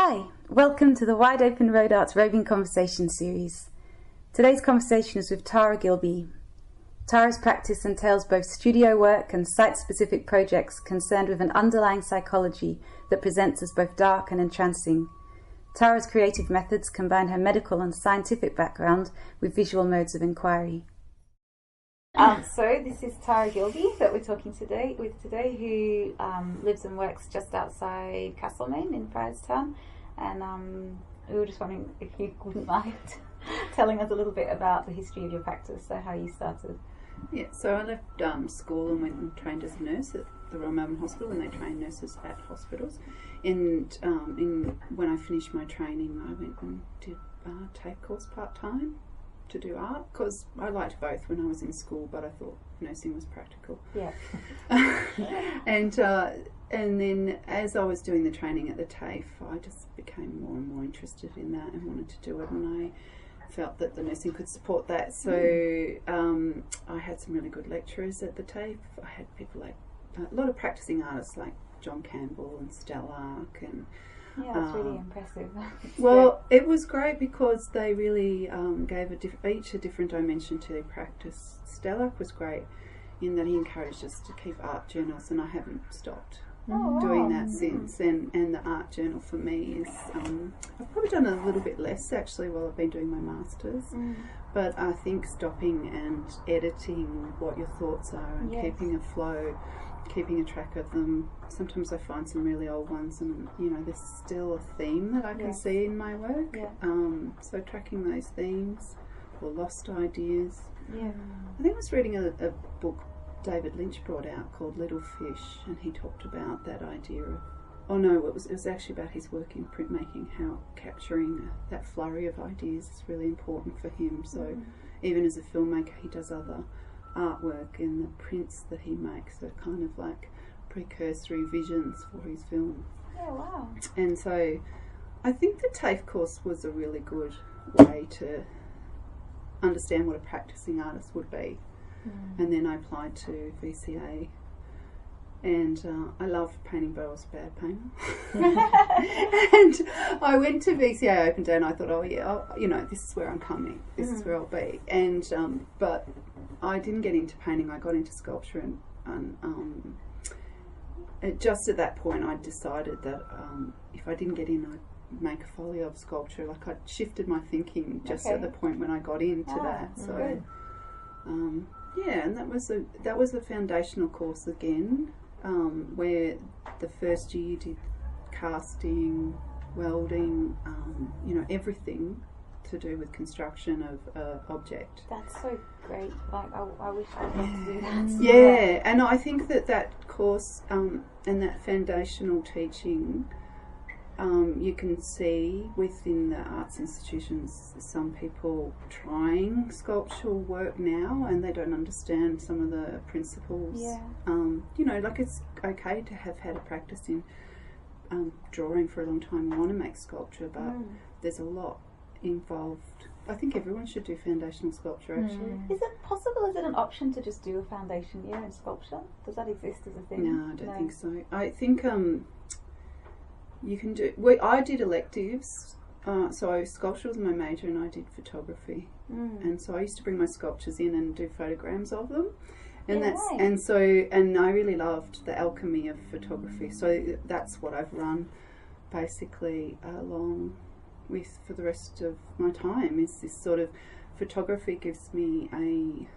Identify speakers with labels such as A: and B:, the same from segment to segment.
A: Hi, welcome to the Wide Open Road Arts Roving Conversation series. Today's conversation is with Tara Gilbee. Tara's practice entails both studio work and site-specific projects concerned with an underlying psychology that presents as both dark and entrancing. Tara's creative methods combine her medical and scientific background with visual modes of inquiry. So this is Tara Gilbee that we're talking today, who lives and works just outside Castlemaine in Priorstown, and we were just wondering if you wouldn't mind telling us a little bit about the history of your practice, so how you started.
B: Yeah, so I left school and went and trained as a nurse at the Royal Melbourne Hospital, and they train nurses at hospitals. And when I finished my training, I went and did a TAFE course part-time to do art, because I liked both when I was in school, but I thought nursing was practical.
A: Yeah.
B: And then as I was doing the training at the TAFE, I just became more and more interested in that and wanted to do it, and I felt that the nursing could support that. So I had some really good lecturers at the TAFE. I had people like a lot of practicing artists like John Campbell and Stelarc, and
A: yeah, that's really impressive.
B: Well, it was great because they really gave each a different dimension to their practice. Stelarc was great in that he encouraged us to keep art journals, and I haven't stopped doing that since. And the art journal for me is, I've probably done a little bit less actually while I've been doing my masters, but I think stopping and editing what your thoughts are and keeping a flow, keeping a track of them. Sometimes I find some really old ones, and there's still a theme that I can see in my work. So tracking those themes or lost ideas. I think I was reading a book David Lynch brought out called Little Fish, and he talked about that idea of, it was actually about his work in printmaking, how capturing that flurry of ideas is really important for him. So even as a filmmaker, he does other artwork, and the prints that he makes are kind of like precursory visions for his film.
A: Oh, wow.
B: And so I think the TAFE course was a really good way to understand what a practicing artist would be. And then I applied to VCA, and I loved painting, but I was a bad painter. And I went to VCA Open Day, and I thought, this is where I'm coming. This is where I'll be. And but I didn't get into painting. I got into sculpture, and just at that point, I decided that if I didn't get in, I'd make a folio of sculpture. Like, I shifted my thinking just at the point when I got into that. So. And that was a foundational course again, where the first year you did casting, welding, everything to do with construction of an object.
A: That's so great. Like, I wish I'd love to do that.
B: Yeah, and I think that course and that foundational teaching, you can see within the arts institutions some people trying sculptural work now, and they don't understand some of the principles. Like, it's okay to have had a practice in drawing for a long time and want to make sculpture, but there's a lot involved. I think everyone should do foundational sculpture, actually.
A: Is it possible, is it an option to just do a foundation year in sculpture? Does that exist as a thing?
B: No, I don't think so. I think you can do. I did electives, so sculpture was my major, and I did photography, and so I used to bring my sculptures in and do photograms of them, and and I really loved the alchemy of photography. So that's what I've run basically along with for the rest of my time. Is this sort of photography gives me a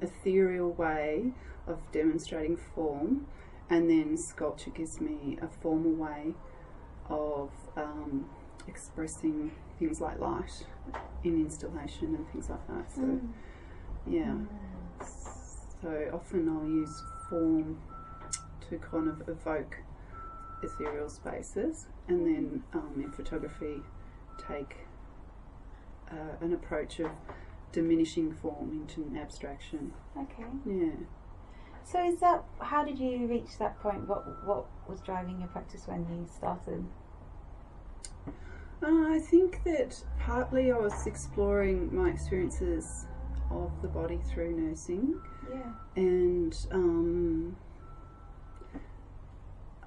B: ethereal way of demonstrating form. And then sculpture gives me a formal way of expressing things like light in installation and things like that. So, So often I'll use form to kind of evoke ethereal spaces, and then in photography take an approach of diminishing form into an abstraction.
A: Okay.
B: Yeah.
A: So how did you reach that point? What was driving your practice when you started?
B: I think that partly I was exploring my experiences of the body through nursing.
A: Yeah.
B: And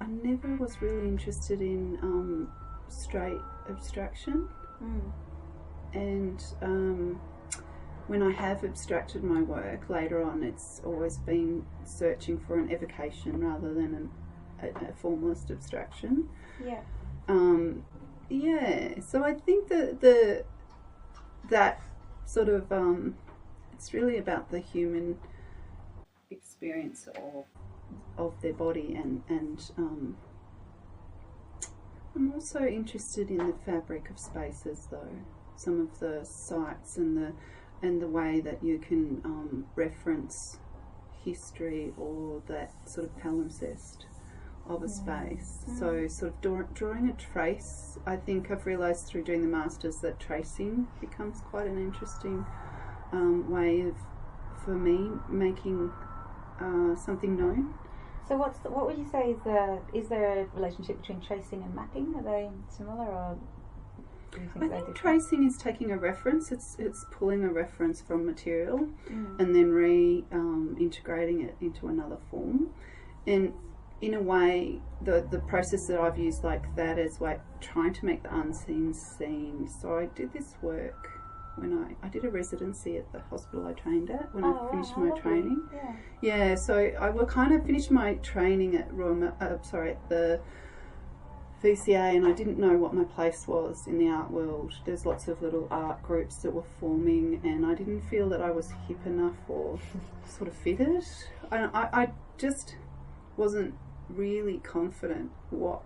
B: I never was really interested in straight abstraction. And when I have abstracted my work later on, it's always been searching for an evocation rather than a formalist abstraction.
A: Yeah.
B: Yeah, so I think that that sort of it's really about the human experience of their body, and I'm also interested in the fabric of spaces, though. Some of the sites and the way that you can reference history or that sort of palimpsest of a space. So sort of drawing a trace. I think I've realised through doing the masters that tracing becomes quite an interesting way of, for me, making something known.
A: So what would you say is there a relationship between tracing and mapping? Are they similar, or do you think
B: I think tracing is taking a reference. It's pulling a reference from material and then integrating it into another form. And in a way, the process that I've used like that is like trying to make the unseen seen. So I did this work when I did a residency at the hospital I trained at when I finished my training. Yeah, so I will kind of finish my training at the VCA, and I didn't know what my place was in the art world. There's lots of little art groups that were forming, and I didn't feel that I was hip enough or sort of fitted. I just wasn't really confident what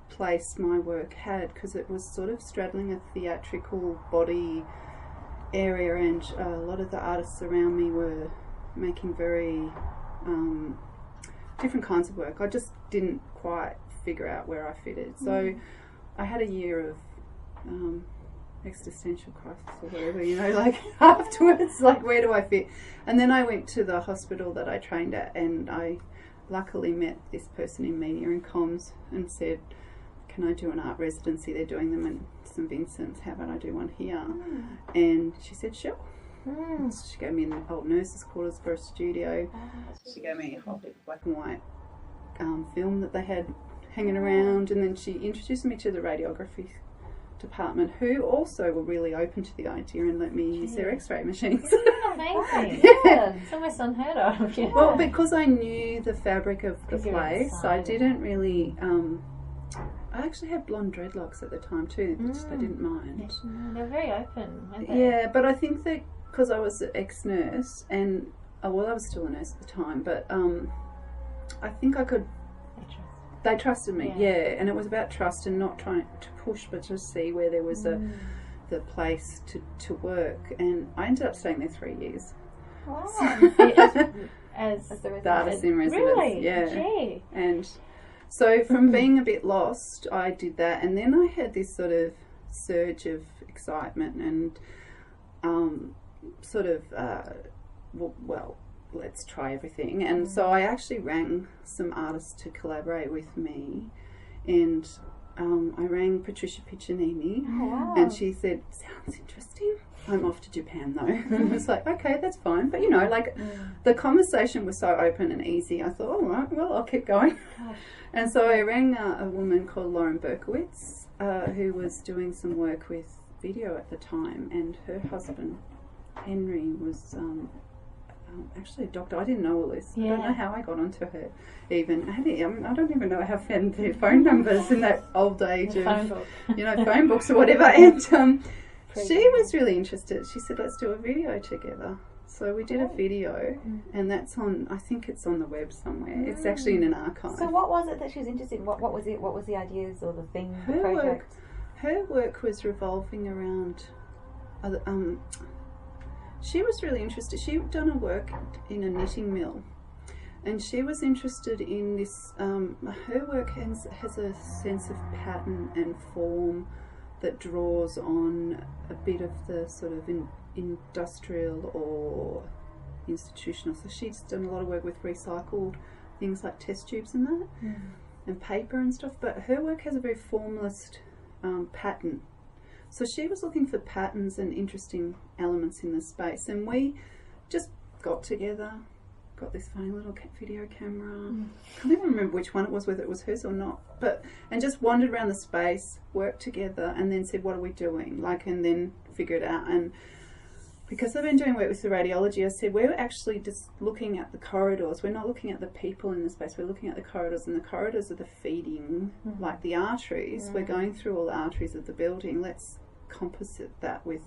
B: place my work had, because it was sort of straddling a theatrical body area, and a lot of the artists around me were making very different kinds of work. I just didn't quite figure out where I fitted. So I had a year of existential crisis or whatever, like afterwards, like where do I fit? And then I went to the hospital that I trained at, and I luckily met this person in media and comms and said, can I do an art residency? They're doing them in St Vincent's, how about I do one here? And she said sure. She gave me an old nurse's quarters for a studio. She gave me a whole big black and white film that they had hanging around, and then she introduced me to the radiography department, who also were really open to the idea and let me use their x-ray machines.
C: Amazing. Yeah, it's almost unheard of. Yeah.
B: Well, because I knew the fabric of the place, I didn't really I actually had blonde dreadlocks at the time too, which I didn't mind.
C: They're very open, aren't they?
B: Yeah, but I think that because I was an ex-nurse, and I was still a nurse at the time, but I think I could. They trusted me, and it was about trust and not trying to push, but just see where there was the place to work. And I ended up staying there 3 years.
C: Wow.
A: As the
B: artist in residence.
C: Really?
B: Yeah.
C: Gee.
B: And so from being a bit lost, I did that, and then I had this sort of surge of excitement and let's try everything. And so I actually rang some artists to collaborate with me, and I rang Patricia Piccinini, and she said, sounds interesting. I'm off to Japan though. And I was like, okay, that's fine. But the conversation was so open and easy. I thought, all right, well, I'll keep going. And so I rang a woman called Lauren Berkowitz, who was doing some work with video at the time, and her husband, Henry, was actually a doctor. I didn't know all this. I don't know how I got onto her even. I don't even know how I found their phone numbers in that old age of, phone books or whatever. And she was really interested. She said, let's do a video together. So we did a video, and that's on, I think it's on the web somewhere. It's actually in an archive.
A: So what was it that she was interested in? What was it? What was the ideas or the thing, the project?
B: Her work was revolving around she was really interested. She'd done a work in a knitting mill, and she was interested in this. Her work has a sense of pattern and form that draws on a bit of the sort of industrial or institutional. So she's done a lot of work with recycled things like test tubes and that, and paper and stuff. But her work has a very formalist pattern. So she was looking for patterns and interesting elements in the space, and we just got together got this funny little video camera. I can't even remember which one it was, whether it was hers or not. And just wandered around the space, worked together, and then said, what are we doing? And then figured it out. And because I've been doing work with the radiology, I said, we're actually just looking at the corridors. We're not looking at the people in the space. We're looking at the corridors, and the corridors are the feeding, like the arteries. We're going through all the arteries of the building. Let's composite that with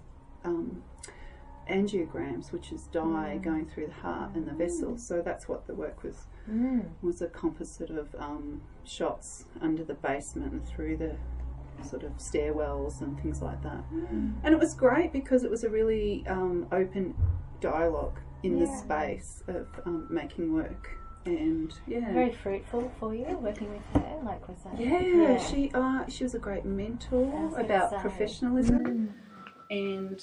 B: angiograms, which is dye going through the heart and the vessels. So that's what the work was a composite of shots under the basement and through the sort of stairwells and things like that. And it was great because it was a really open dialogue in the space of making work. And
C: very fruitful for you working with her. Was
B: that? She was a great mentor about professionalism. And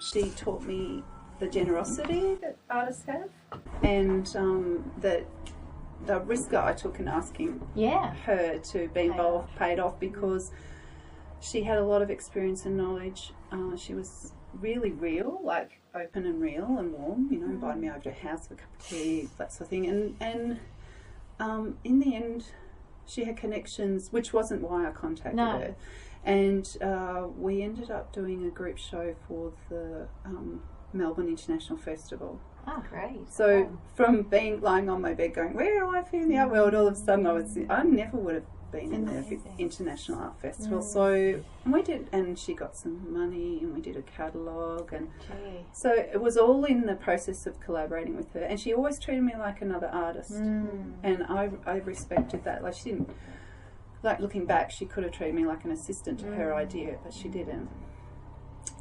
B: she taught me the generosity that artists have, and the risk that I took in asking her to be involved paid off, because she had a lot of experience and knowledge. She was really real, open and real and warm, invited me over to her house for a cup of tea, that sort of thing. And in the end, she had connections, which wasn't why I contacted her. And we ended up doing a group show for the Melbourne International Festival.
C: Oh, great.
B: So from lying on my bed going, where do I fit in the art world, all of a sudden I never would have been in the International Art Festival. So we did, and she got some money, and we did a catalogue, and so it was all in the process of collaborating with her. And she always treated me like another artist, and I respected that. She didn't, looking back, she could have treated me like an assistant to her idea, but she didn't.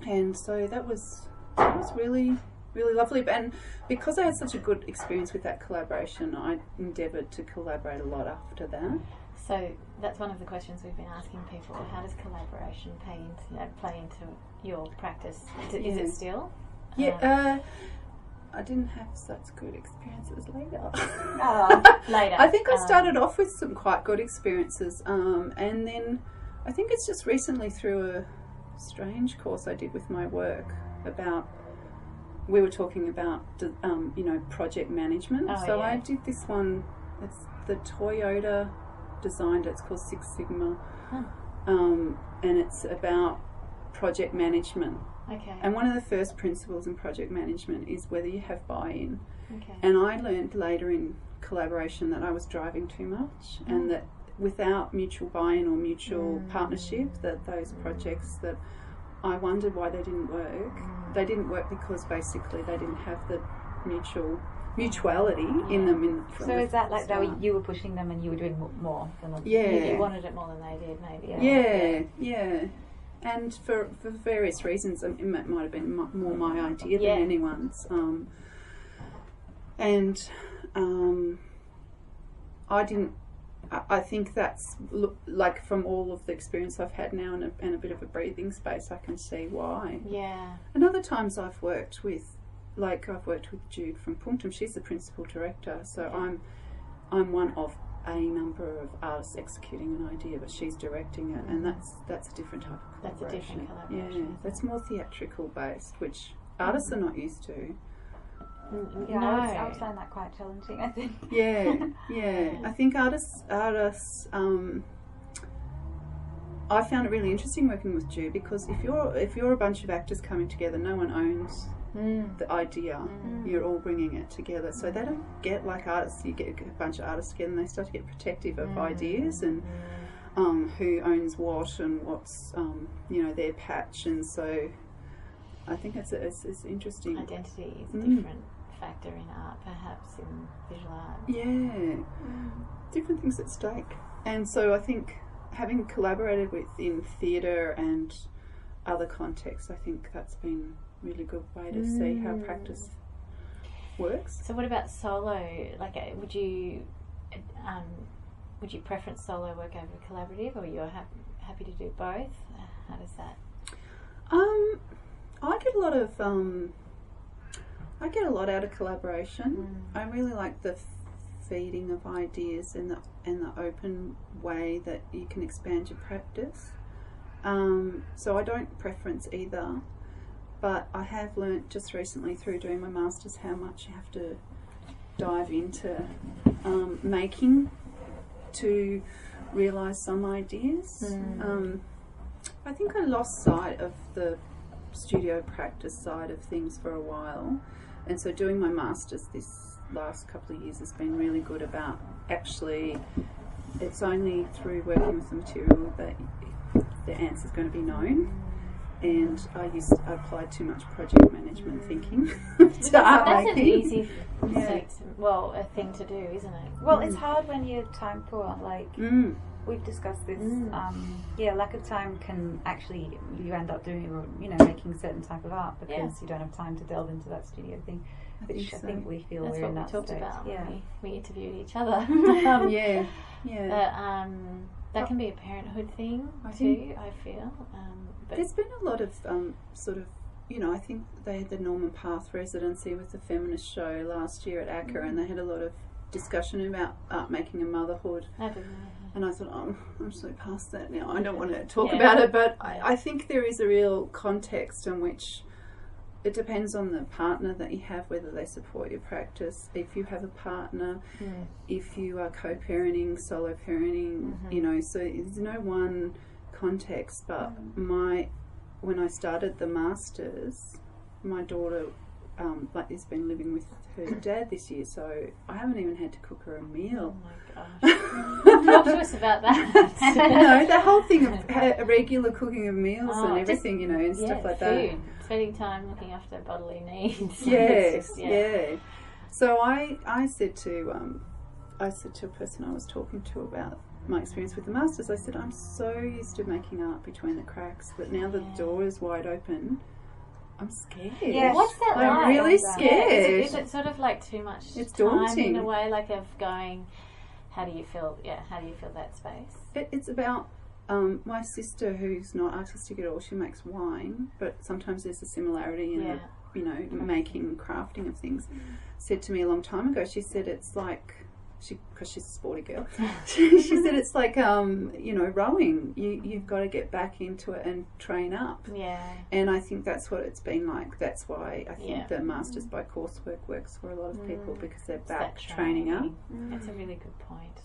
B: And so that was really, really lovely. And because I had such a good experience with that collaboration, I endeavoured to collaborate a lot after that.
C: So that's one of the questions we've been asking people. How does collaboration play into your practice? Is it still?
B: I didn't have such good experiences later.
C: Later.
B: I think I started off with some quite good experiences, and then I think it's just recently through a strange course I did with my work we were talking about project management. I did this one. It's the Toyota designed it. It's called Six Sigma, and it's about project management.
C: Okay.
B: And one of the first principles in project management is whether you have buy-in.
C: Okay.
B: And I learned later in collaboration that I was driving too much, and that without mutual buy-in or mutual partnership, that those projects that I wondered why they didn't work. They didn't work because basically they didn't have the mutuality in them.
A: So is that you were pushing them and you were doing more than them?
C: You wanted it more than they did, maybe.
B: Yeah. And for various reasons, it might have been more my idea than anyone's. I think that's from all of the experience I've had now and a bit of a breathing space, I can see why.
C: Yeah.
B: And other times I've worked with Jude from Punctum. She's the principal director, so I'm one of a number of artists executing an idea, but she's directing it, and that's a different type of collaboration.
C: That's a different collaboration.
B: Yeah, that's more theatrical based, which artists are not used to.
A: Yeah, no. I would find that quite challenging, I think.
B: Yeah. I think artists. I found it really interesting working with Jude, because if you're a bunch of actors coming together, no one owns the idea. You're all bringing it together, so they don't get like artists. You get a bunch of artists together, and they start to get protective of ideas and who owns what and what's their patch, and so I think it's interesting.
C: Identity is a different factor in art, perhaps in visual art.
B: Yeah, different things at stake, and so I think having collaborated in theatre and other contexts, I think that's been a really good way to see how practice works.
C: So what about solo? Would you preference solo work over collaborative, or you're happy to do both? How does that?
B: I get a lot out of collaboration. I really like the feeding of ideas and the open way that you can expand your practice. So I don't preference either, but I have learnt just recently through doing my masters how much you have to dive into making to realise some ideas. I think I lost sight of the studio practice side of things for a while, and so doing my masters this last couple of years has been really good about actually, it's only through working with the material that the answer is going to be known. And I applied too much project management thinking to art
C: That's
B: making.
C: an easy mistake. A thing to do, isn't it?
D: Well, it's hard when you're time poor. Like we've discussed this. Lack of time can actually, you end up doing, making a certain type of art because you don't have time to delve into that studio thing. Which I think we feel
C: that's
D: we're in
C: what
D: that
C: we talked
D: state.
C: about
D: Yeah.
C: when we interviewed each other. That can be a parenthood thing too, I feel. But
B: there's been a lot of I think they had the Norman Path residency with the feminist show last year at ACCA, and they had a lot of discussion about art making and motherhood. And I thought, I'm so past that now. I don't want to talk about it, but I think there is a real context in which it depends on the partner that you have, whether they support your practice. If you have a partner, if you are co-parenting, solo parenting, so there's no one context. But when I started the masters, my daughter has been living with her dad this year, so I haven't even had to cook her a meal.
C: Oh my gosh. Talk to us about that.
B: The whole thing of regular cooking of meals and everything, and stuff like that.
C: Spending time looking after bodily needs.
B: Yes, So I said to a person I was talking to about my experience with the masters, I said, I'm so used to making art between the cracks, but now the door is wide open, I'm scared.
D: Yeah,
C: what's that like?
B: I'm really scared.
C: Is it sort of like too much
B: It's
C: time
B: daunting.
C: in a way, like of going, how do you feel that space?
B: It's about my sister, who's not artistic at all, she makes wine, but sometimes there's a similarity in the making and crafting of things, said to me a long time ago, she said it's like, because she's a sporty girl, she said it's like rowing. You've got to get back into it and train up. And I think that's what it's been like. That's why I think the Masters by Coursework works for a lot of people, because they're back training up.
C: That's a really good point.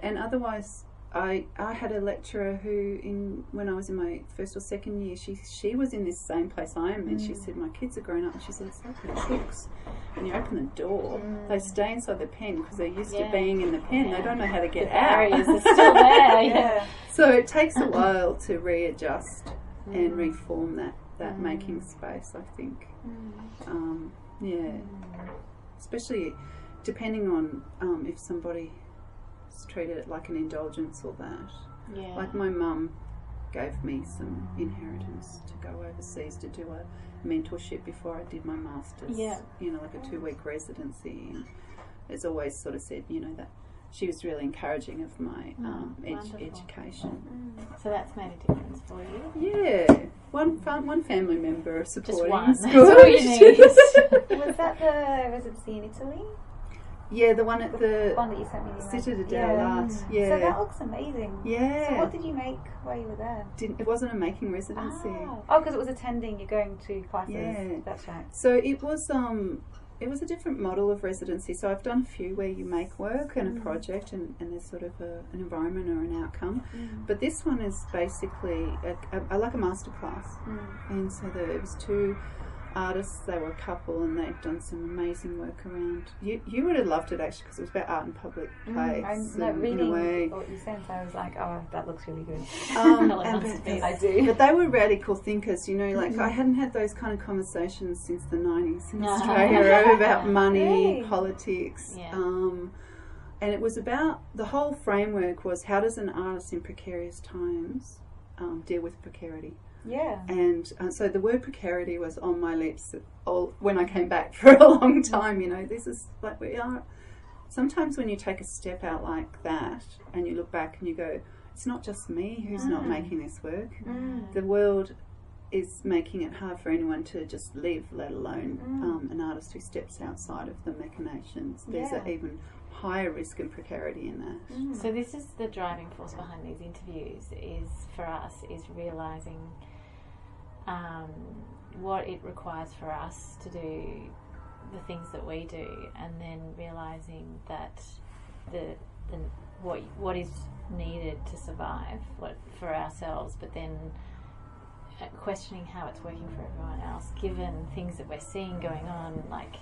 B: And otherwise I had a lecturer who, when I was in my first or second year, she was in this same place I am, and she said, my kids are grown up, and she said, it's like the chooks. When you open the door, they stay inside the pen because they're used to being in the pen. They don't know how to get out.
C: The barriers are still there.
B: So it takes a while to readjust and reform that making space, I think. Especially depending on if somebody treated it like an indulgence or that. Like my mum gave me some inheritance to go overseas to do a mentorship before I did my masters. Like a 2-week residency. And it's always sort of said, that she was really encouraging of my education.
C: So that's made a difference for you.
B: Yeah, one family member supporting.
C: Just one.
B: That's
C: all you need.
D: Was that the residency in Italy?
B: Yeah, the one at the
D: one that you sent me.
B: Città dell'Arte.
D: So that looks amazing.
B: Yeah.
D: So what did you make while you were there?
B: It wasn't a making residency.
D: Oh, because it was attending. You're going to classes.
B: Yeah.
D: That's right.
B: So it was a different model of residency. So I've done a few where you make work and a project, and there's sort of an environment or an outcome. But this one is basically like a masterclass. And so it was 2 artists, they were a couple, and they'd done some amazing work around. You would have loved it actually, because it was about art in public place.
D: Reading what you sent, I was like, oh, that looks really good.
C: I do.
B: But they were radical thinkers, like I hadn't had those kind of conversations since the 90s in Australia about money, politics. And it was about, the whole framework was, how does an artist in precarious times deal with precarity? And so the word precarity was on my lips when I came back for a long time. This is like we are. Sometimes when you take a step out like that and you look back and you go, it's not just me who's not making this work. The world is making it hard for anyone to just live, let alone an artist who steps outside of the machinations. There's an even higher risk and precarity in that.
C: So this is the driving force behind these interviews, is for us, is realising what it requires for us to do the things that we do, and then realising that what is needed to survive for ourselves, but then questioning how it's working for everyone else, given things that we're seeing going on. Like,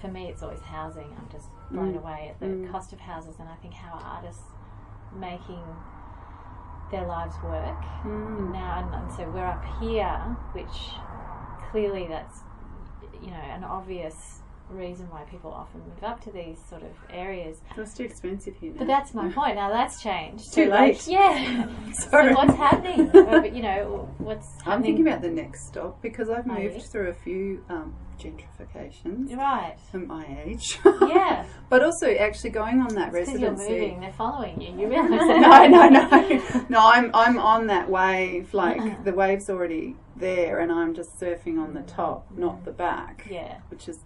C: for me, it's always housing. I'm just blown away at the cost of houses, and I think how artists making their lives work now, and so we're up here, which clearly that's, you know, an obvious reason why people often move up to these sort of areas.
B: It's too expensive here now.
C: But that's my point. Now that's changed.
B: Too late.
C: Yeah.
B: Sorry.
C: So what's happening? You know, what's happening?
B: I'm thinking about the next stop, because I've moved through a few gentrifications.
C: Right.
B: At my age.
C: Yeah.
B: But also actually going on that residency.
C: Because you're moving, they're following you. You realise that?
B: No, I'm on that wave. Like, the wave's already there, and I'm just surfing on the top, not the back.
C: Yeah.
B: Which is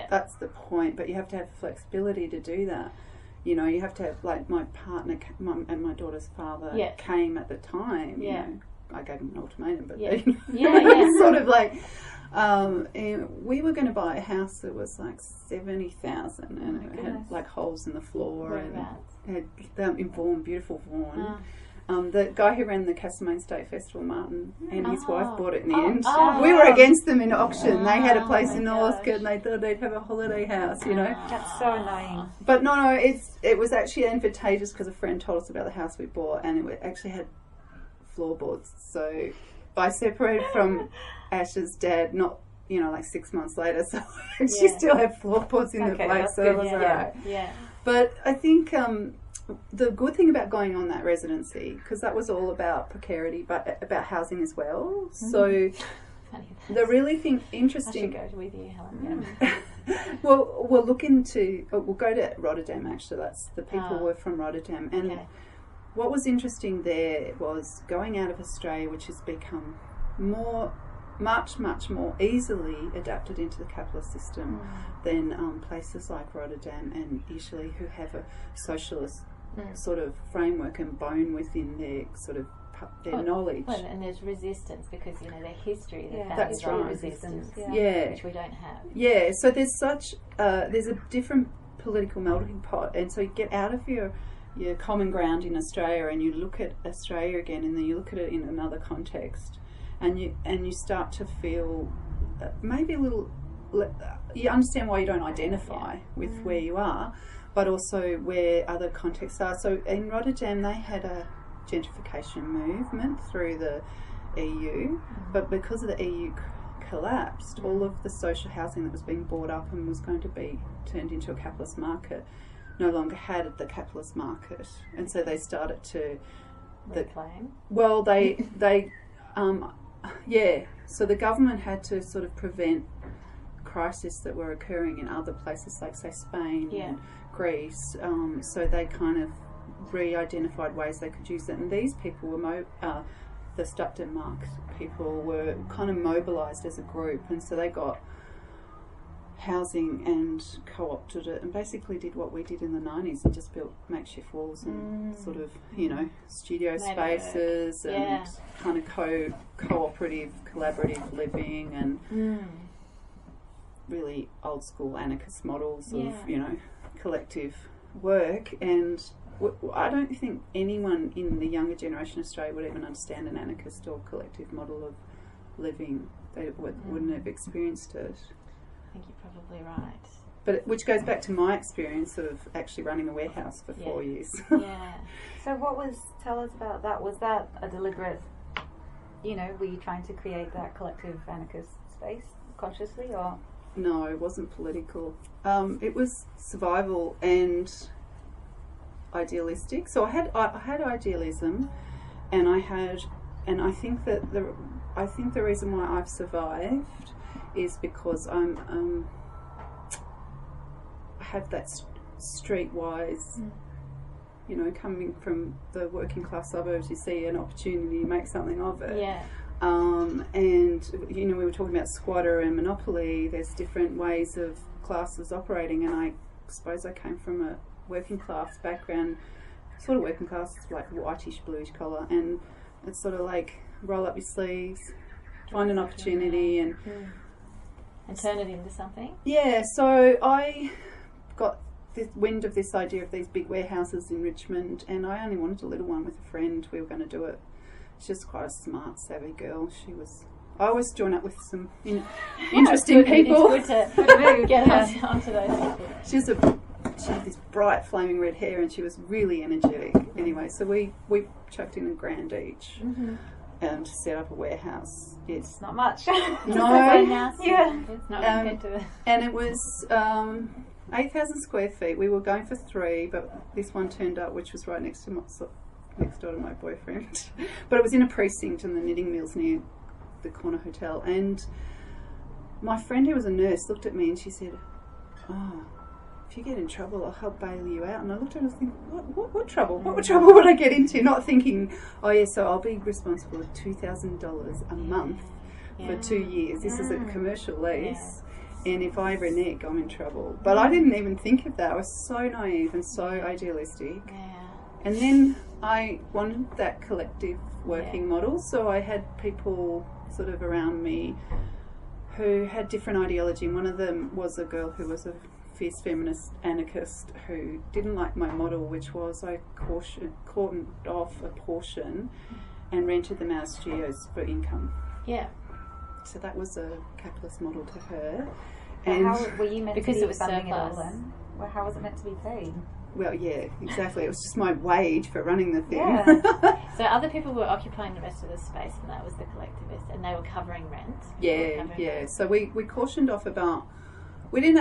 B: that's the point. But you have to have flexibility to do that. You know, you have to have, like, my partner and my daughter's father came at the time. You know, I gave him an ultimatum, but sort of like. And we were going to buy a house that was like 70,000, and it had like holes in the floor, and had in Vaughan, beautiful Vaughan. The guy who ran the Castlemaine State Festival, Martin, and his wife bought it in the end. We were against them in auction. They had a place in Northcote, and they thought they'd have a holiday house, you know.
D: That's so annoying.
B: But no, it was actually advantageous because a friend told us about the house we bought, and it actually had floorboards. So I separated from Ash's dad, not, you know, like 6 months later, so she still had floorboards in the place, so it was alright.
C: Yeah.
B: But I think the good thing about going on that residency, because that was all about precarity, but about housing as well. So the really interesting.
C: I should go with you, Helen.
B: Well, we'll go to Rotterdam. Actually, that's the people were from Rotterdam, and what was interesting there was going out of Australia, which has become much more easily adapted into the capitalist system than places like Rotterdam and Italy, who have a socialist sort of framework and bone within their sort of their knowledge.
C: Well, and there's resistance because, you know, their history,
B: that's right.
C: Resistance, which we don't have.
B: Yeah, so there's there's a different political melting pot, and so you get out of your common ground in Australia, and you look at Australia again, and then you look at it in another context, and you start to feel maybe a little. You understand why you don't identify with where you are, but also where other contexts are. So in Rotterdam, they had a gentrification movement through the EU, but because of the EU collapsed, all of the social housing that was being bought up and was going to be turned into a capitalist market no longer had the capitalist market, and so they started to
C: reclaim.
B: Well, so the government had to sort of prevent crises that were occurring in other places, like say Spain and Greece. So they kind of re-identified ways they could use it, and these people were the Stadtmark people were kind of mobilised as a group, and so they got housing and co-opted it and basically did what we did in the 90s and just built makeshift walls and sort of, you know, studio spaces and kind of cooperative, collaborative living and really old school anarchist models of, you know, collective work. And I don't think anyone in the younger generation of Australia would even understand an anarchist or collective model of living. They wouldn't have experienced it.
C: I think you're probably right.
B: But which goes back to my experience of actually running a warehouse for 4 years.
D: So tell us about that. Was that a deliberate, you know, were you trying to create that collective anarchist space consciously, or?
B: No, it wasn't political. It was survival and idealistic. So I had idealism, and I think that the reason why I've survived is because I have that streetwise, you know, coming from the working class suburbs, you see an opportunity, you make something of it.
C: Yeah.
B: And, you know, we were talking about squatter and monopoly. There's different ways of classes operating, and I suppose I came from a working class background, sort of working class, like whitish, bluish collar, and it's sort of like roll up your sleeves, find an opportunity, and
C: And turn it into something?
B: Yeah, so I got this wind of this idea of these big warehouses in Richmond, and I only wanted a little one with a friend. We were going to do it. She's just quite a smart, savvy girl. I always join up with some interesting people.
C: It's good to get her onto those people.
B: She had this bright flaming red hair, and she was really energetic. Anyway, so we chucked in $1,000 each to set up a warehouse.
D: It's not much.
B: No.
C: Yeah. It's not compared to
B: and it was 8,000 square feet. We were going for 3, but this one turned up, which was right next door to my boyfriend. But it was in a precinct in the knitting mills near the corner hotel. And my friend, who was a nurse, looked at me and she said, "Oh, if you get in trouble, I'll help bail you out." And I looked at her and I was thinking, what trouble? What trouble would I get into? Not thinking, oh yeah, so I'll be responsible for $2,000 a month for 2 years. This is a commercial lease. And if I renege, I'm in trouble. But I didn't even think of that. I was so naive and so idealistic.
C: Yeah.
B: And then I wanted that collective working model. So I had people sort of around me who had different ideology. And one of them was a girl who was a fierce feminist anarchist who didn't like my model, which was I cordoned off a portion and rented them out of studios for income.
C: Yeah.
B: So that was a capitalist model to her.
D: And how were you meant
C: because
D: to be
C: it was
D: funding it all
C: surplus.
D: then? Well, how was it meant to be paid?
B: Well, yeah, exactly. It was just my wage for running the thing.
D: Yeah.
C: So other people were occupying the rest of the space, and that was the collectivist, and they were covering rent.
B: Yeah. So we cautioned off about. We didn't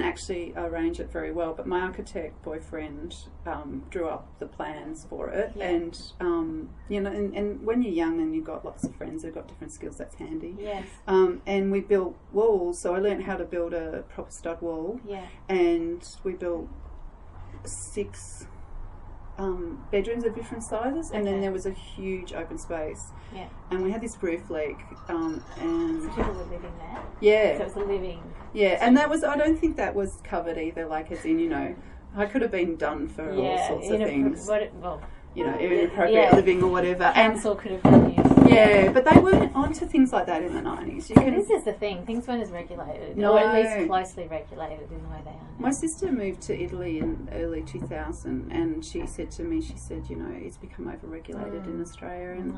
B: actually arrange it very well, but my architect boyfriend drew up the plans for it, and and when you're young and you've got lots of friends who've got different skills, that's handy.
C: Yes.
B: And we built walls, so I learned how to build a proper stud wall.
C: Yeah.
B: And we built 6 bedrooms of different sizes, and then there was a huge open space.
C: Yeah.
B: And we had this roof leak, and
C: so people were living there.
B: Yeah.
C: So it was a living.
B: Yeah, and that was, I don't think that was covered either, like as in, I could have been done for all sorts of things. Inappropriate living or whatever.
C: Council could have done you.
B: Yeah, but they weren't onto things like that in the 90s.
C: This is the thing. Things weren't as regulated, or at least closely regulated in the way they are now.
B: My sister moved to Italy in early 2000, and she said to me, it's become over-regulated in Australia, and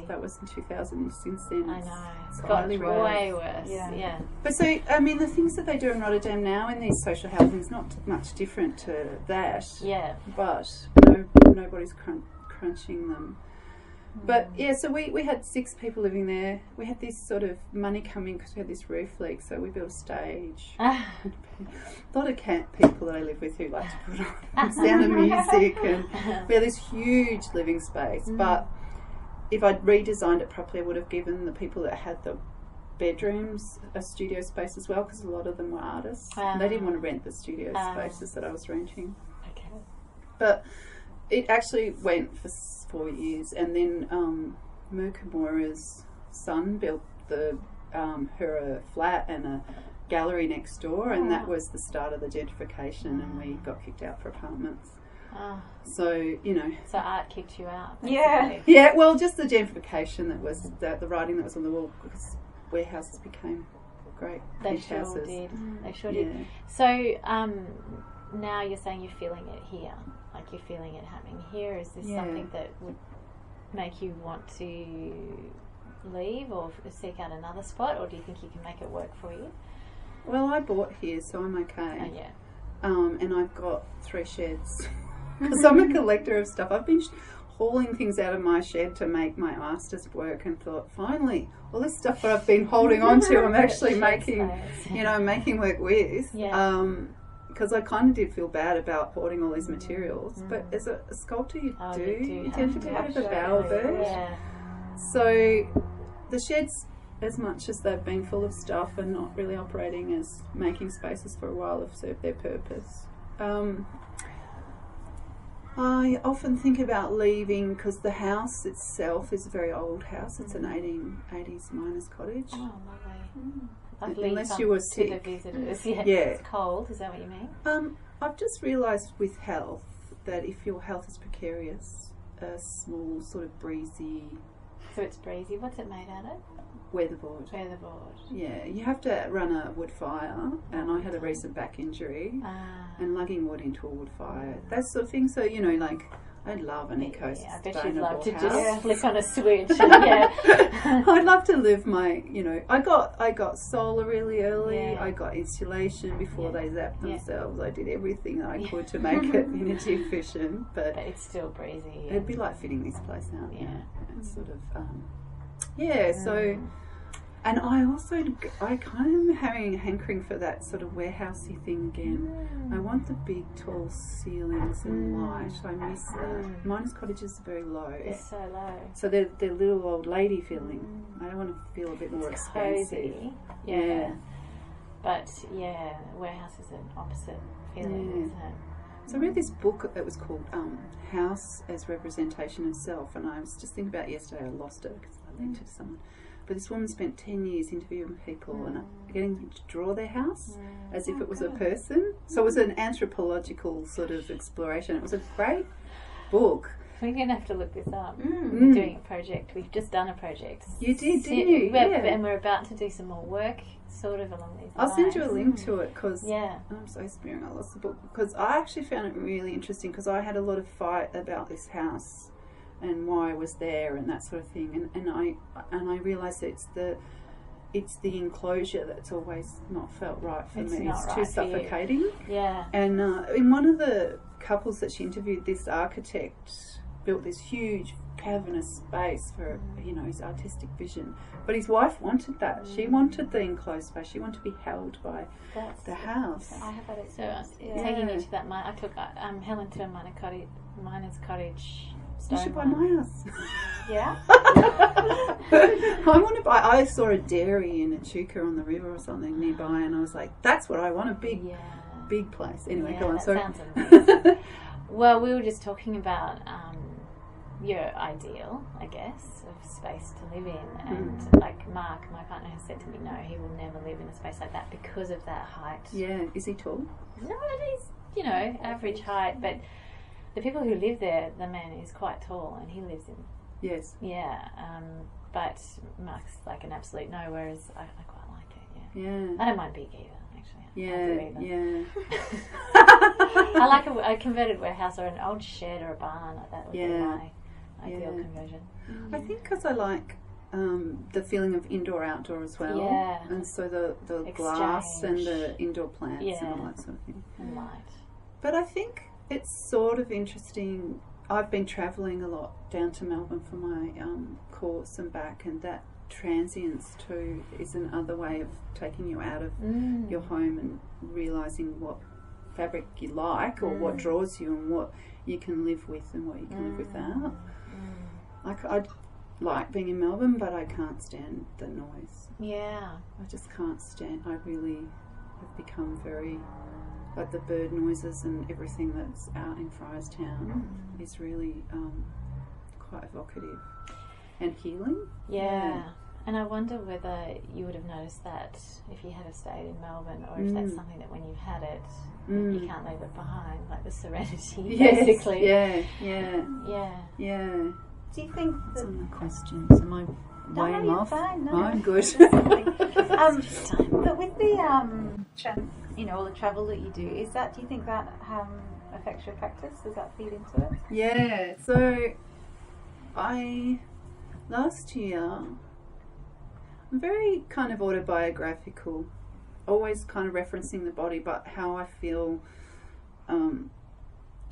B: that was in 2000. Since then,
C: I know.
B: It's
C: got
B: highly
C: way worse.
D: Yeah.
B: But so, I mean, the things that they do in Rotterdam now in these social housing is not much different to that.
C: Yeah.
B: But nobody's crunching them. But yeah, so we had 6 people living there. We had this sort of money coming because we had this roof leak, so we built a stage. A lot of camp people that I live with who like to put on sound of music, and we had this huge living space. But if I'd redesigned it properly, I would have given the people that had the bedrooms a studio space as well, because a lot of them were artists. They didn't want to rent the studio spaces that I was renting.
C: Okay.
B: But it actually went for 4 years, and then Mukamura's son built her a flat and a gallery next door, and that was the start of the gentrification, and we got kicked out for apartments. So
C: So art kicked you out.
D: Yeah.
B: Yeah. Well, just the gentrification that was the writing that was on the wall, because warehouses became great.
C: They
B: beach
C: sure
B: houses.
C: did. They sure did. So now you're saying you're feeling it here, like you're feeling it happening here. Is this something that would make you want to leave or seek out another spot, or do you think you can make it work for you?
B: Well, I bought here, so I'm okay.
C: Oh, yeah.
B: And I've got 3 sheds because I'm a collector of stuff. I've been hauling things out of my shed to make my master's work, and thought, finally, all this stuff that I've been holding on to, I'm actually making work with.
C: Yeah.
B: Because I kind of did feel bad about hoarding all these materials, but as a sculptor, you tend to be a bit of a bowel bird.
C: Yeah.
B: So the sheds, as much as they've been full of stuff and not really operating as making spaces for a while, have served their purpose. I often think about leaving because the house itself is a very old house. It's an 1880s miners' cottage.
C: Oh, lovely.
B: Unless you were sick.
C: To the visitors. Yeah.
B: Yeah.
C: It's cold, is that what you mean?
B: I've just realised with health that if your health is precarious, a small sort of breezy
C: So it's breezy. What's it made out of?
B: Weatherboard.
C: Weatherboard.
B: Yeah, you have to run a wood fire, and I had a recent back injury, and lugging wood into a wood fire, that sort of thing. So, you know, like, I'd love an eco-sustainable
C: I bet you'd love to
B: house.
C: just flick on a switch. And,
B: I'd love to live my, you know, I got solar really early.
C: Yeah.
B: I got insulation before they zapped
C: Yeah.
B: themselves. I did everything that I could to make it energy efficient, but
C: it's still breezy.
B: it'd be like fitting this place out.
C: Yeah.
B: It's sort of, so, and I kind of having a hankering for that sort of warehousey thing again. I want the big tall ceilings and light. I miss that. Mine's cottages are very low.
C: It's so low.
B: So they're little old lady feeling. I want to feel a bit more expansive.
C: Cozy.
B: Yeah.
C: But yeah, warehouse is an opposite feeling, isn't it?
B: So I read this book that was called House as Representation of Self, and I was just thinking about it yesterday. I lost it because I lent it to someone. But this woman spent 10 years interviewing people and getting them to draw their house as if it was a person. So it was an anthropological sort of exploration. It was a great book.
C: We're going to have to look this up. We're doing a project. We've just done a project.
B: You did, didn't you?
C: And we're about to do some more work sort of along these lines.
B: I'll send you a link to it because
C: yeah.
B: I'm so spearing. I lost the book because I actually found it really interesting because I had a lot of fight about this house and why I was there and that sort of thing, and I realised that it's the enclosure that's always not felt right for me. It's too suffocating.
C: Yeah.
B: And in one of the couples that she interviewed, this architect built this huge cavernous space for his artistic vision, but his wife wanted that. She wanted the enclosed space. She wanted to be held by the house.
C: I have that experience. Taking you to that, I took Helen to a miner's cottage.
B: You should buy my house.
C: Yeah.
B: I want to buy. I saw a dairy in Echuca on the river or something nearby, and I was like, "That's what I want—a big place." Anyway, go on. Sorry.
C: Sounds amazing. Well, we were just talking about your ideal, I guess, of space to live in, and like Mark, my partner, has said to me, no, he will never live in a space like that because of that height.
B: Yeah. Is he tall?
C: No, he's average height, but the people who live there, the man is quite tall, and he lives in.
B: Yes.
C: Yeah, but Mark's like an absolute no, whereas I quite like it.
B: Yeah.
C: I don't mind big either, actually.
B: Yeah.
C: I like a converted warehouse or an old shed or a barn. That would be my ideal conversion.
B: I think because I like the feeling of indoor-outdoor as well.
C: Yeah.
B: And so the glass and the indoor plants and all that sort of thing.
C: And light.
B: But I think it's sort of interesting. I've been travelling a lot down to Melbourne for my course and back, and that transience too is another way of taking you out of your home and realising what fabric you like or what draws you and what you can live with and what you can live without. Like I like being in Melbourne, but I can't stand the noise.
C: Yeah.
B: I just can't stand. I really have become very like the bird noises and everything that's out in Friarstown is really quite evocative and healing.
C: Yeah. And I wonder whether you would have noticed that if you had stayed in Melbourne, or if that's something that when you've had it, you can't leave it behind, like the serenity, basically.
B: Yeah.
D: Do you think
B: That's
D: that...
B: all my questions. Am I way off?
D: Fine,
B: No, I'm good.
D: But with the all the travel that you do, do you think that affects your practice? Does that feed into it?
B: Yeah. So last year, I'm very kind of autobiographical, always kind of referencing the body, but how I feel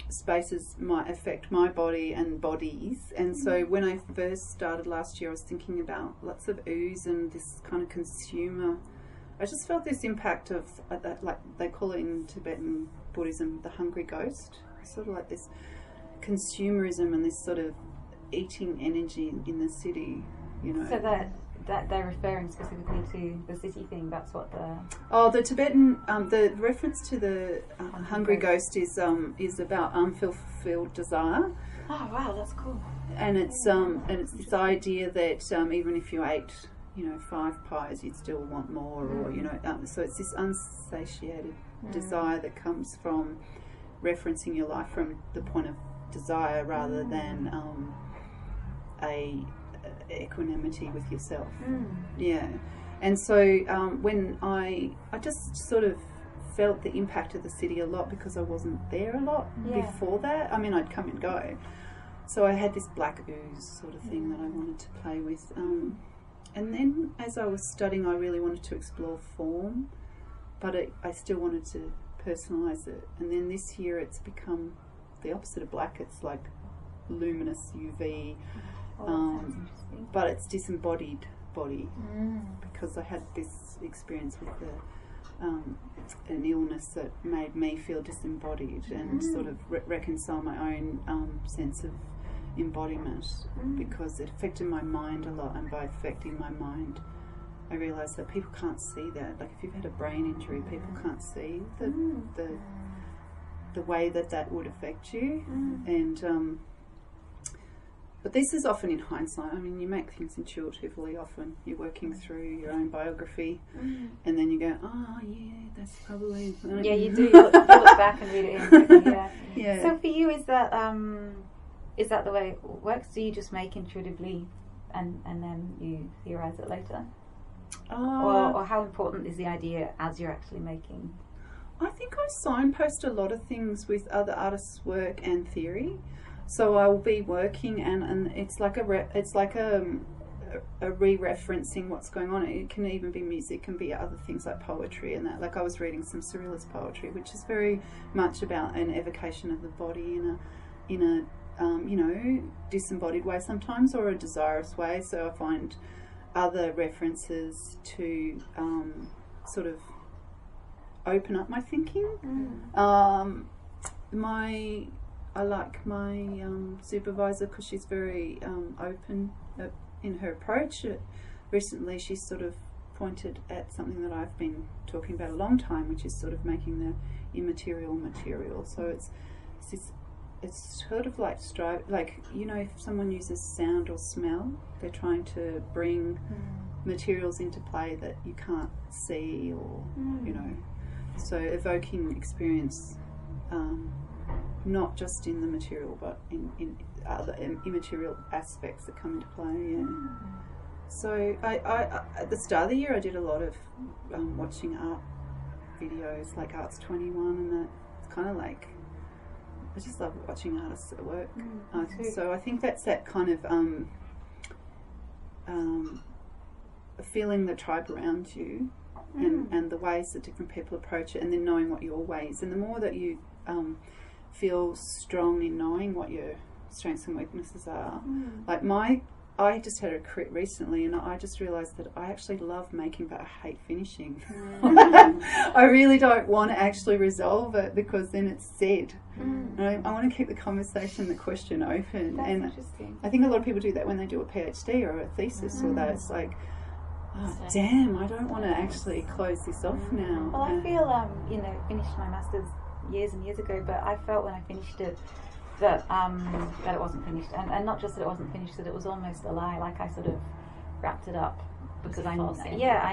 B: spaces might affect my body and bodies. And so when I first started last year, I was thinking about lots of ooze and this kind of consumer. I just felt this impact of, like they call it in Tibetan Buddhism, the hungry ghost. Sort of like this consumerism and this sort of eating energy in the city,
D: So that they're referring specifically to the city thing. That's what
B: the Tibetan the reference to the hungry ghost is about unfulfilled desire.
D: Oh wow, that's cool.
B: And it's this idea that even if you ate 5 pies, you'd still want more, or so it's this unsatiated desire that comes from referencing your life from the point of desire rather than equanimity with yourself. Yeah. And so when I just sort of felt the impact of the city a lot because I wasn't there a lot before that. I mean, I'd come and go. So I had this black ooze sort of thing that I wanted to play with. And then as I was studying, I really wanted to explore form, but I still wanted to personalise it. And then this year it's become the opposite of black. It's like luminous UV, but it's disembodied body because I had this experience with an illness that made me feel disembodied and sort of reconcile my own sense of embodiment because it affected my mind a lot, and by affecting my mind I realised that people can't see that. Like if you've had a brain injury, people can't see the way that would affect you. And but this is often in hindsight. I mean, you make things intuitively often. You're working through your own biography and then you go, oh yeah, that's probably...
D: Yeah, you do. You look back and read it in. Yeah. So for you, is that the way it works? Do you just make intuitively and then you theorise it later? Or how important is the idea as you're actually making?
B: I think I signpost a lot of things with other artists' work and theory. So I'll be working and it's like a re-referencing what's going on. It can even be music, it can be other things like poetry and that. Like I was reading some surrealist poetry, which is very much about an evocation of the body in a you know, disembodied way sometimes, or a desirous way. So I find other references to sort of open up my thinking. I like my supervisor because she's very open in her approach. Recently she sort of pointed at something that I've been talking about a long time, which is sort of making the immaterial material. So it's sort of like you know, if someone uses sound or smell, they're trying to bring materials into play that you can't see, or you know, so evoking experience, not just in the material but in other immaterial aspects that come into play. So I at the start of the year I did a lot of watching art videos like Arts 21 and that. It's kind of like, I just love watching artists at work. So I think that's that kind of feeling the tribe around you and the ways that different people approach it, and then knowing what your ways. And the more that you feel strong in knowing what your strengths and weaknesses are. Like I just had a crit recently and I just realised that I actually love making but I hate finishing. I really don't want to actually resolve it because then it's said. I want to keep the conversation, the question open.
D: That's
B: and
D: interesting.
B: I think a lot of people do that when they do a PhD or a thesis or that. It's like, oh damn, I don't want to actually close this off now.
D: Well, I feel, you know, finished my master's years and years ago, but I felt when I finished it that it wasn't finished, and not just that it wasn't finished, that it was almost a lie. Like I sort of wrapped it up because I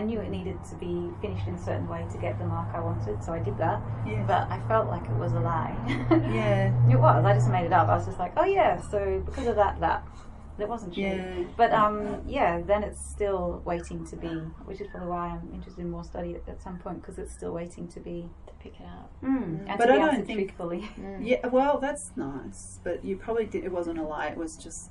D: knew it needed to be finished in a certain way to get the mark I wanted, so I did that. But I felt like it was a lie. It was. I just made it up. I was just like, oh yeah, so because of that it wasn't true. But then it's still waiting to be, which is probably why I'm interested in more study at some point, because it's still waiting to be
C: pick it up.
D: And
B: but
D: to
B: I
D: be
B: don't
D: answered
B: think
D: truthfully.
B: Yeah, well, that's nice. But you probably did. It wasn't a lie. It was just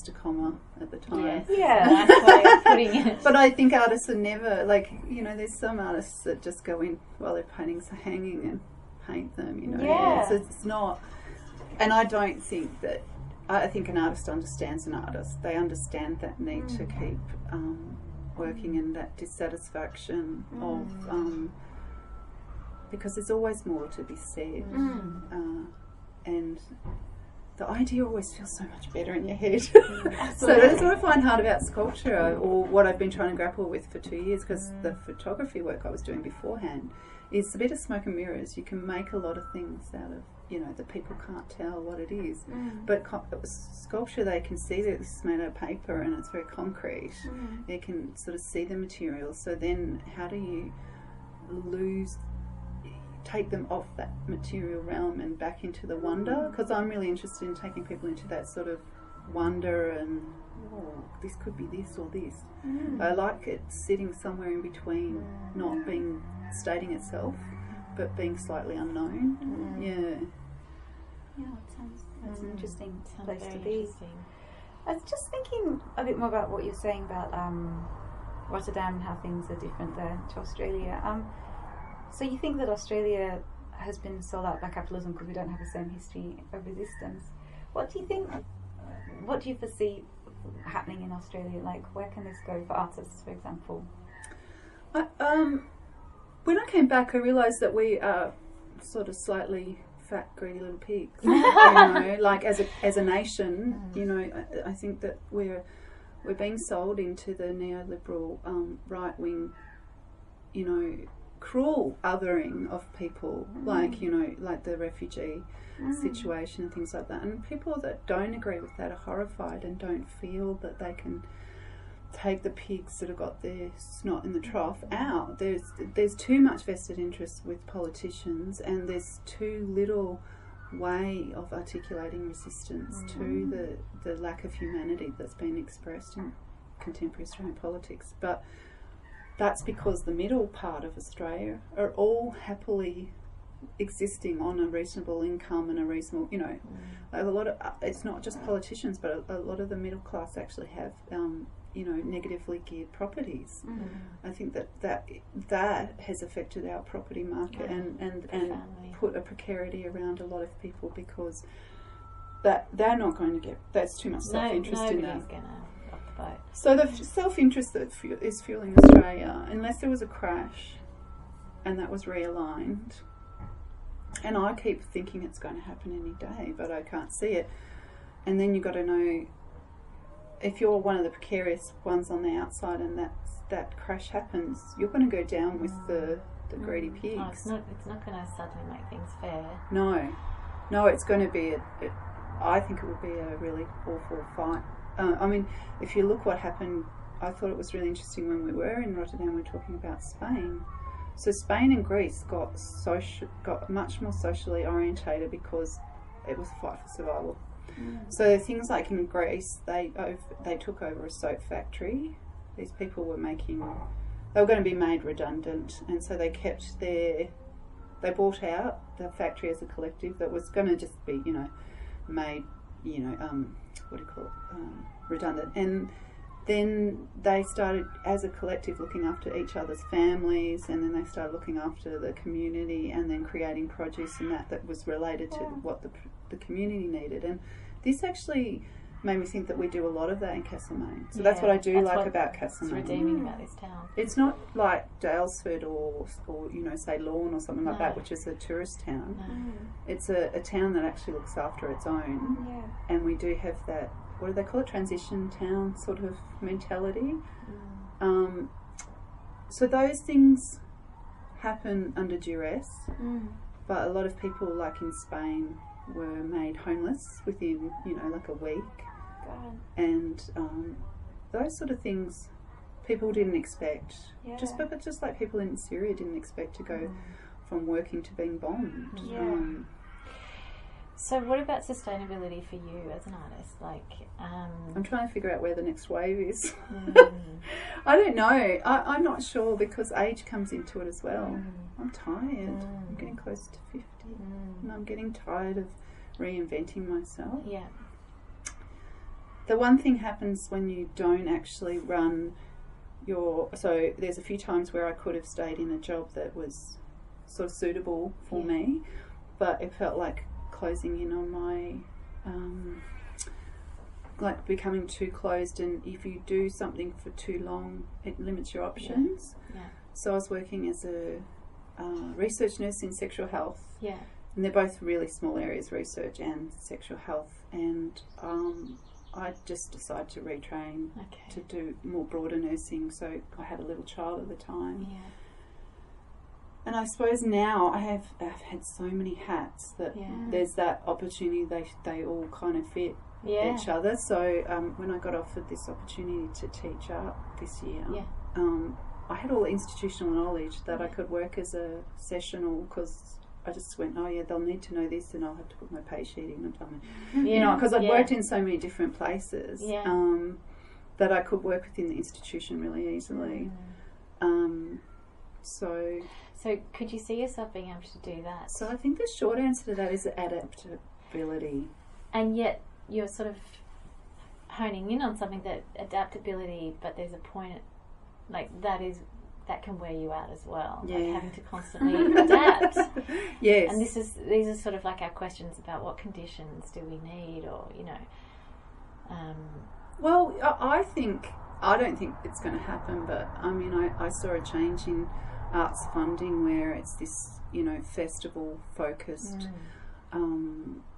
B: a comma at the time.
C: Yeah, nice way of putting it.
B: But I think artists are never like, you know. There's some artists that just go in while their paintings are hanging and paint them. You know, it's not. And I don't think that. I think an artist understands an artist. They understand that need to keep working in that dissatisfaction of. Because there's always more to be said, and the idea always feels so much better in your head. So that's what I find hard about sculpture, or what I've been trying to grapple with for 2 years, because the photography work I was doing beforehand is a bit of smoke and mirrors. You can make a lot of things out of, you know, that people can't tell what it is. But sculpture, they can see that this is made out of paper and it's very concrete. They can sort of see the material. So then how do you take them off that material realm and back into the wonder? Because I'm really interested in taking people into that sort of wonder and oh, this could be this or this. I like it sitting somewhere in between, not being stating itself, but being slightly unknown.
D: Yeah, it sounds that's an interesting place to be. I was just thinking a bit more about what you're saying about Rotterdam and how things are different there to Australia. So you think that Australia has been sold out by capitalism because we don't have the same history of resistance? What do you think? What do you foresee happening in Australia? Like, where can this go for artists, for example?
B: When I came back, I realised that we are sort of slightly fat, greedy little pigs. You know, like as a nation, you know, I think that we're being sold into the neoliberal right wing, you know, cruel othering of people, like, you know, like the refugee situation and things like that. And people that don't agree with that are horrified and don't feel that they can take the pigs that have got their snot in the trough out. There's too much vested interest with politicians, and there's too little way of articulating resistance to the lack of humanity that's been expressed in contemporary Australian politics. But that's because the middle part of Australia are all happily existing on a reasonable income and a reasonable, you know, a lot of, it's not just politicians, but a lot of the middle class actually have, you know, negatively geared properties. I think that has affected our property market and put a precarity around a lot of people, because that they're not going to get, that's too much self-interest in that. So the self-interest that is fueling Australia, unless there was a crash and that was realigned, and I keep thinking it's going to happen any day, but I can't see it. And then you've got to know, if you're one of the precarious ones on the outside and that crash happens, you're going to go down with the greedy pigs.
C: Oh, it's not going to suddenly make things fair.
B: No, it's going to be I think it would be a really awful fight. I mean, if you look what happened, I thought it was really interesting when we were in Rotterdam, we were talking about Spain. So Spain and Greece got much more socially orientated because it was a fight for survival. So things like in Greece, they took over a soap factory. These people were they were going to be made redundant, and so they bought out the factory as a collective that was going to just be, you know, made, you know, redundant. And then they started as a collective looking after each other's families, and then they started looking after the community, and then creating produce and that was related to what the community needed. And this actually made me think that we do a lot of that in Castlemaine. So that's what I do like about Castlemaine.
C: It's redeeming about this town.
B: It's not like Dalesford or you know, say Lorne or something like that, which is a tourist town. It's a town that actually looks after its own. And we do have that, what do they call it, transition town sort of mentality. So those things happen under duress, but a lot of people, like in Spain, were made homeless within, you know, like a week. And those sort of things people didn't expect. But just like people in Syria didn't expect to go from working to being bombed.
C: So what about sustainability for you as an artist? Like,
B: I'm trying to figure out where the next wave is. I don't know. I'm not sure, because age comes into it as well. I'm tired. I'm getting close to 50. And I'm getting tired of reinventing myself. The one thing happens when you don't actually run so there's a few times where I could have stayed in a job that was sort of suitable for me, but it felt like closing in on my like becoming too closed, and if you do something for too long, it limits your options. So I was working as a research nurse in sexual health, and they're both really small areas, research and sexual health, and I just decided to retrain to do more broader nursing. So I had a little child at the time. And I suppose now I've had so many hats that there's that opportunity, they all kind of fit each other. So when I got offered this opportunity to teach art this year, I had all the institutional knowledge that I could work as a sessional, because I just went, they'll need to know this, and I'll have to put my pay sheet in and time. You know, because I've worked in so many different places. that I could work within the institution really easily.
C: So could you see yourself being able to do that?
B: So I think the short answer to that is adaptability.
C: And yet you're sort of honing in on something, that adaptability, but there's a point like that can wear you out as well.
B: Yeah.
C: Like having to constantly adapt.
B: Yes.
C: And these are sort of like our questions about what conditions do we need, or
B: well, I don't think it's going to happen, but I mean, I saw a change in arts funding where it's this, festival focused,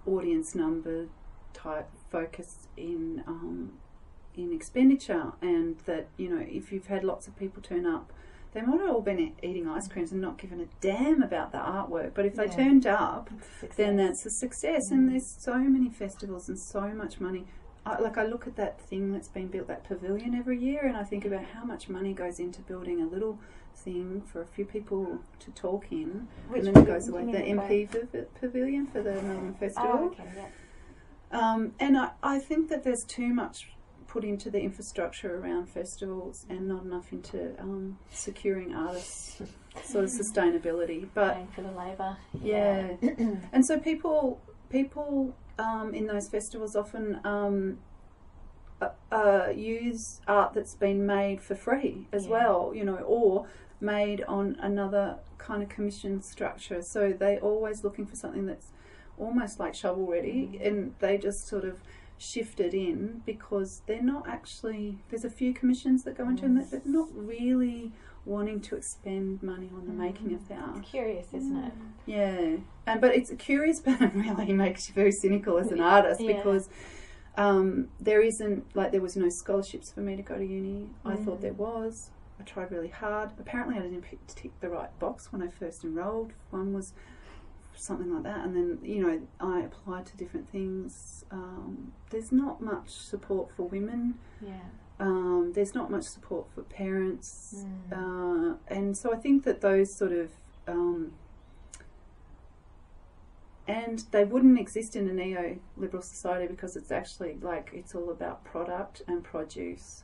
B: audience number type focus in expenditure, and that, if you've had lots of people turn up, they might have all been eating ice creams and not given a damn about the artwork, but if they turned up, then that's a success. And there's so many festivals and so much money. I look at that thing that's been built, that pavilion every year, and I think about how much money goes into building a little thing for a few people to talk in, and then it goes away. The MP pavilion for the Melbourne Festival.
D: Oh, okay, yeah.
B: And I think that there's too much put into the infrastructure around festivals and not enough into securing artists' sort of sustainability. But
C: paying for the labour.
B: Yeah. And so people in those festivals often use art that's been made for free as well, or made on another kind of commission structure. So they're always looking for something that's almost like shovel ready, and they just sort of shift it in because they're not actually, there's a few commissions that go into them, but they're not really wanting to expend money on the making of the art.
C: It's curious, isn't it?
B: Yeah, but it's curious, but it really makes you very cynical as an artist because there isn't, like, there was no scholarships for me to go to uni. I thought there was. I tried really hard. Apparently I didn't tick the right box when I first enrolled. One was something like that, and then I applied to different things. There's not much support for women. There's not much support for parents, and so I think that those sort of and they wouldn't exist in a neoliberal society because it's actually it's all about product and produce.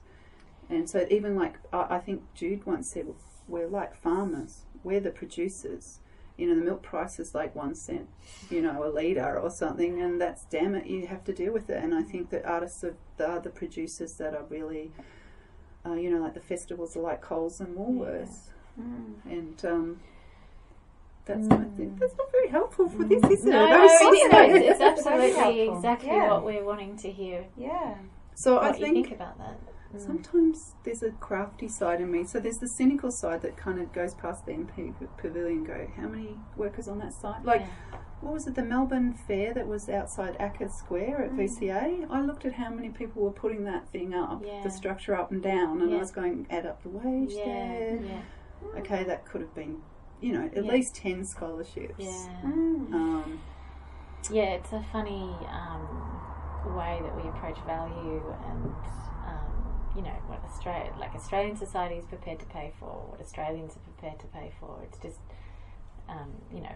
B: And so even I think Jude once said, we're like farmers, we're the producers. The milk price is like 1 cent, a litre or something, and that's, damn it, you have to deal with it. And I think that artists are the producers that are really, like the festivals are like Coles and Woolworths. And that's not very helpful for this, is it?
C: It's absolutely exactly what we're wanting to hear.
D: Yeah.
B: So
C: what
B: I
C: you think about that.
B: Sometimes there's a crafty side in me. So there's the cynical side that kind of goes past the MP pavilion. Go, how many workers on that site? What was it? The Melbourne Fair that was outside Acker Square at VCA. I looked at how many people were putting that thing up, the structure up and down, and I was going, add up the wage there. Yeah. Okay, that could have been, at least 10 scholarships.
C: Yeah. It's a funny way that we approach value and. What Australian society is prepared to pay for, what Australians are prepared to pay for. It's just,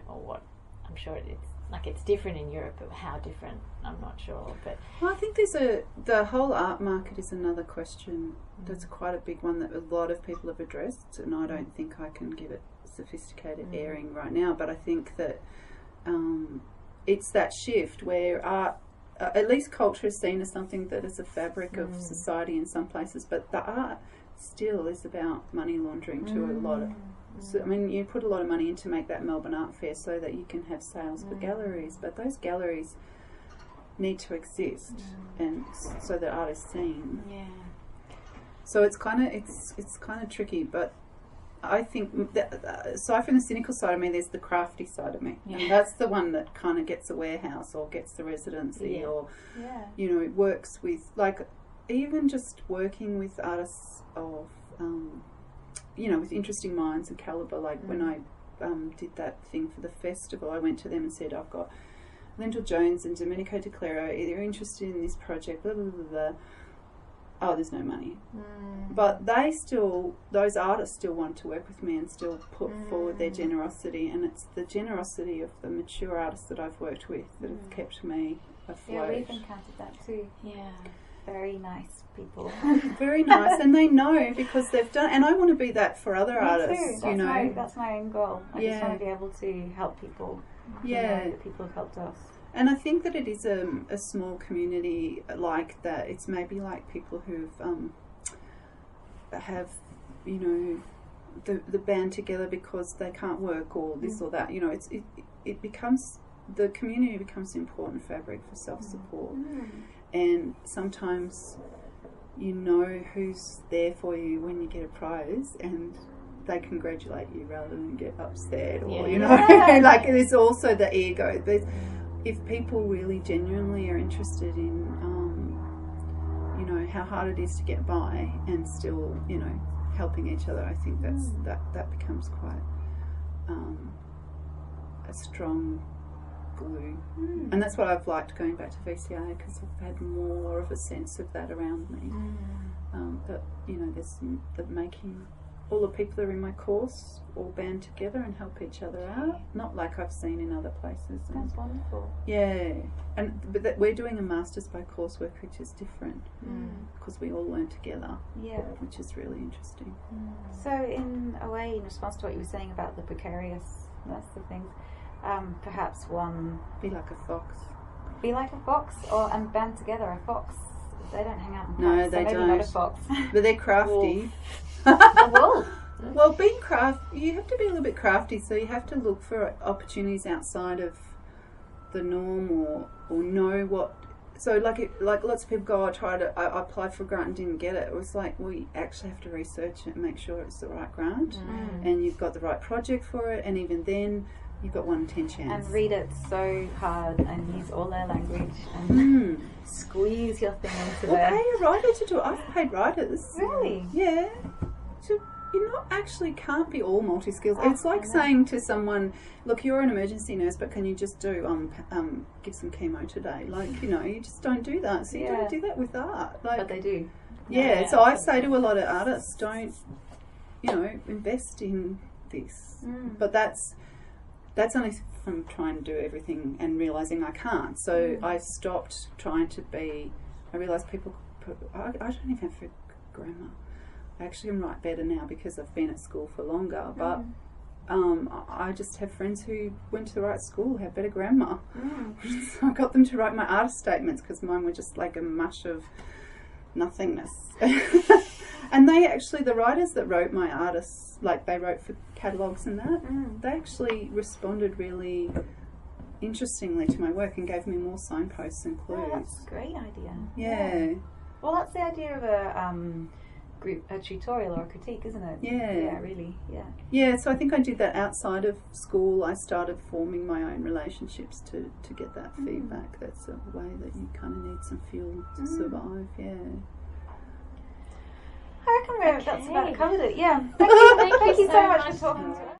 C: or what I'm sure it's different in Europe, but how different, I'm not sure. But
B: I think the whole art market is another question. That's quite a big one that a lot of people have addressed, and I don't think I can give it sophisticated airing right now. But I think that it's that shift where art. At least culture is seen as something that is a fabric of society in some places, but the art still is about money laundering to a lot of... So, I mean, you put a lot of money in to make that Melbourne Art Fair so that you can have sales for galleries, but those galleries need to exist and so that art is seen.
C: Yeah.
B: So it's kind of tricky, but I think that, aside from the cynical side of me, there's the crafty side of me, and that's the one that kind of gets a warehouse or gets the residency, or it works with, even just working with artists of with interesting minds and calibre. When I did that thing for the festival, I went to them and said, I've got Lyndall Jones and Domenico De Claro, they're interested in this project, blah blah blah blah. Oh, there's no money. But those artists still want to work with me and still put forward their generosity, and it's the generosity of the mature artists that I've worked with that have kept me afloat.
D: Yeah, we've encountered that too.
C: Yeah.
D: very nice people.
B: Very nice, and they know because they've done. And I want to be that for other artists.
D: Too. That's my own goal. I just want to be able to help people.
B: Yeah,
D: that people have helped us.
B: And I think that it is a small community like that. It's maybe like people who've have the band together because they can't work or this or that. It becomes, the community becomes an important fabric for self-support. And sometimes who's there for you when you get a prize and they congratulate you rather than get upset or like there's also the ego. If people really genuinely are interested in how hard it is to get by and still helping each other, I think that becomes quite a strong glue. And that's what I've liked going back to VCA, because I've had more of a sense of that around me. But there's the making all the people that are in my course all band together and help each other out, not like I've seen in other places.
D: That's wonderful.
B: Yeah, but we're doing a Masters by Coursework, which is different because we all learn together. Yeah, which is really interesting.
D: So in a way, in response to what you were saying about the precarious, that's the thing. Perhaps one
B: be like a fox.
D: Be like a fox, and band together. A fox. They don't hang out in packs.
B: No, they
D: maybe
B: don't.
D: Not a fox.
B: But they're crafty.
D: A wolf.
B: Well, being you have to be a little bit crafty, so you have to look for opportunities outside of the norm, or know what. So like lots of people go, I applied for a grant and didn't get it. It was like, well, you actually have to research it and make sure it's the right grant, and you've got the right project for it, and even then, you've got 1 in 10 chance. And
D: read it so hard and use all their language and squeeze your thing into there.
B: Pay a writer to do it. I've paid writers.
D: Really?
B: Yeah. So can't be all multi-skills. It's like saying to someone, look, you're an emergency nurse, but can you just do give some chemo today? Like, you just don't do that. So you don't do that with art.
D: But they do.
B: Yeah, so I say to a lot of artists, don't, invest in this. But that's only from trying to do everything and realising I can't. So I stopped trying to be. I realised people. I don't even have grammar. I actually can write better now because I've been at school for longer. But I just have friends who went to the right school, have better grammar. So I got them to write my artist statements because mine were just like a mush of nothingness. And they actually, the writers that wrote my artists, like they wrote for catalogues and that, they actually responded really interestingly to my work and gave me more signposts and clues.
D: Oh, that's a great idea.
B: Yeah.
D: Well, that's the idea of a tutorial or a critique, isn't it?
B: Yeah.
D: Yeah, really. Yeah.
B: Yeah, so I think I did that outside of school. I started forming my own relationships to get that feedback. That's a way that you kind of need some fuel to survive. Yeah.
D: I reckon that's about covered it. Yeah. Thank you so much for talking to us.